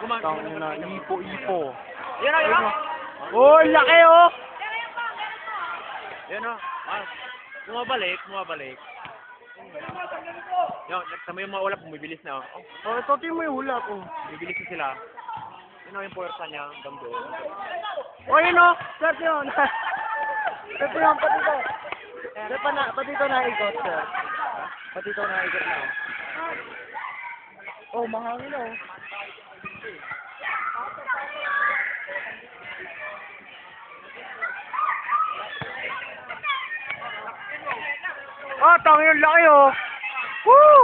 Tangin na, ipo. Yan o, yan o. Oh, laki oh! Yan o. Bumabalik. Yan, nagsama yung mga ulap, bumibilis na. Oh, Oh, ito mo yung hula ko. bumibilis na sila. Yun o yung puwersa niya, hanggang doon. Oh, yun oh! Sir, yun! Sir, yun, pati ito. Sir, pati ito naikot, sir. Pati ito naikot na. Oh, mahangin oh. Ah, tangin yung laki oh! Woo!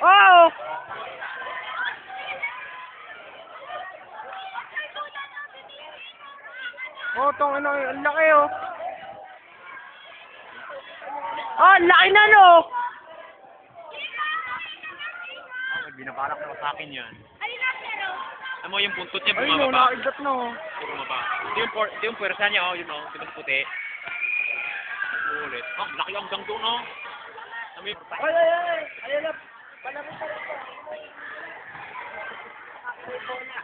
Oh! Oh, tangin na, ang laki oh! Ah, laki na no! Binabalak na sa akin yan. Alam mo yung buntot niya, Ay, no, bumababa. nakaigat no. Bumaba. Ito yung puwersa niya, oh, yun o. Ito yung puti. Ulit. Oh, laki hanggang doon, oh. Alam mo yung... Ay! Ayan na! Palabas pa rin.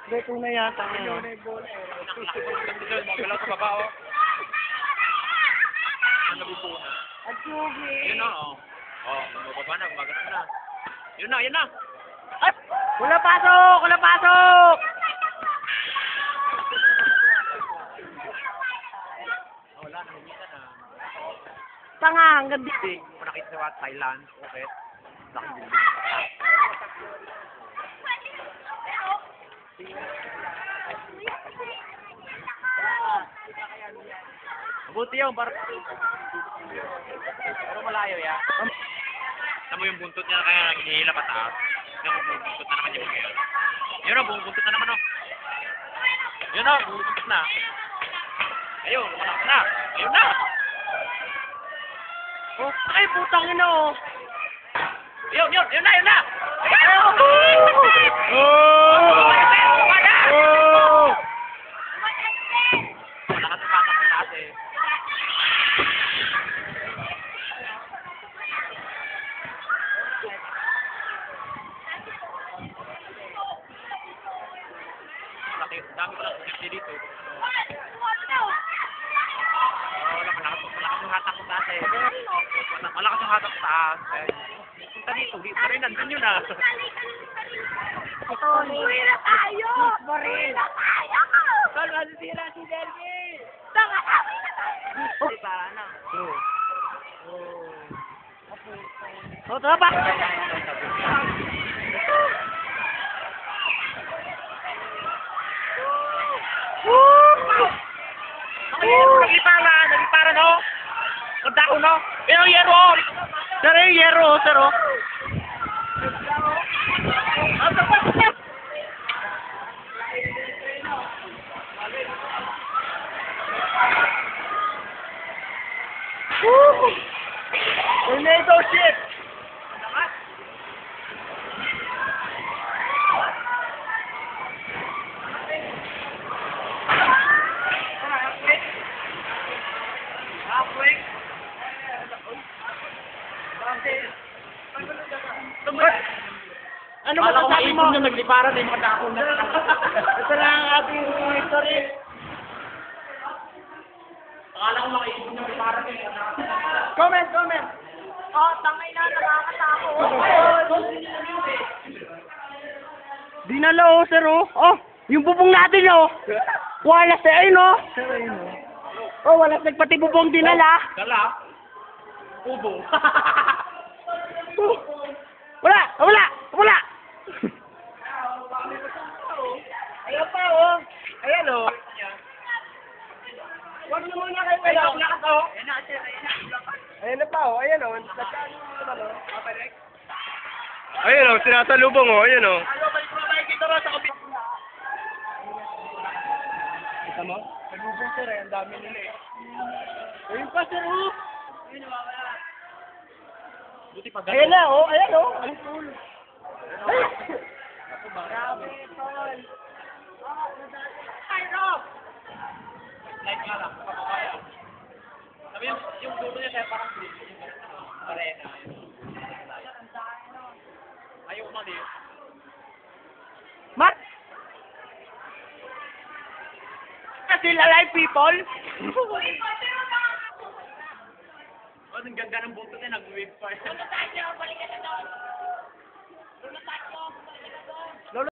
Hindi, tunay yata. Laki ko hanggang doon. Magalaw sa baba, oh. Ang nabubuo na. Ang sugi! Yun na, oh. Oh, bumababa na, gumagano na. Yun na. Ay! Wala pasok! Wala pasok! Oh, wala na, humina na. Tanga, hanggang dito. Hindi mo nakita sa Thailand. Okay. Laki din. Mabuti yun, pero malayo yan. Alam mo yung buntot niya kaya naghihila pataas. Yung bumubuntot na naman yung mga yun. Yun o, bumubuntot na naman o. Yun o, bumubuntot na. Ayun, lumalak na. Ayun na. Oh, ay, putang ina oh! Yun na. Ayun! Oh! Malakas ang patak na taas eh. Dami ko lang kasi dito. Malakas yung hatak ko taas eh. Malakas yung hatak ko taas. Punta dito rin, nandun yun ah. Burila tayo! Burila tayo! Saan masisira si Delby? Tanga kami na tayo! Oh, para na. Oh, tara pa! Naglipara no? Kanda ko no? Pero yero! Sir, yung yero, sir oh! Woo! Tornado shit! Ano masasabi mo? Na naglipara na yung mga dako na. Ito na ang ating history. Akala ko makaisip na naglipara na yung mga dako. Comment! Oh, tangay na, nakakatako. Dinala oh, sir oh. Oh, yung bubong natin oh. Walas eh, ayun oh. Oh, walas nagpati bubong dinala. Dala. Ubo. Wala! Ayan pa oh. Ayan oh. Wag na muna kayo kailangan. Lakas oh. Ayan na pa oh, ayan oh. Ayun o, sinasalubong o, ayun o. Kita mo? Nagbubong sir eh, ang dami nila eh. Ayun pa sir oh. Buti pa Ayan na oh, ayan oh. Ang cool. Grabe, tol. Like nga lang. Sabi yung yung dulo niya kaya parang arena. Ayaw mali. Mat! Still alive, people? Oh, ang ganda ng buntot niya, nag-wave pa. Tayo, balik ka na doon.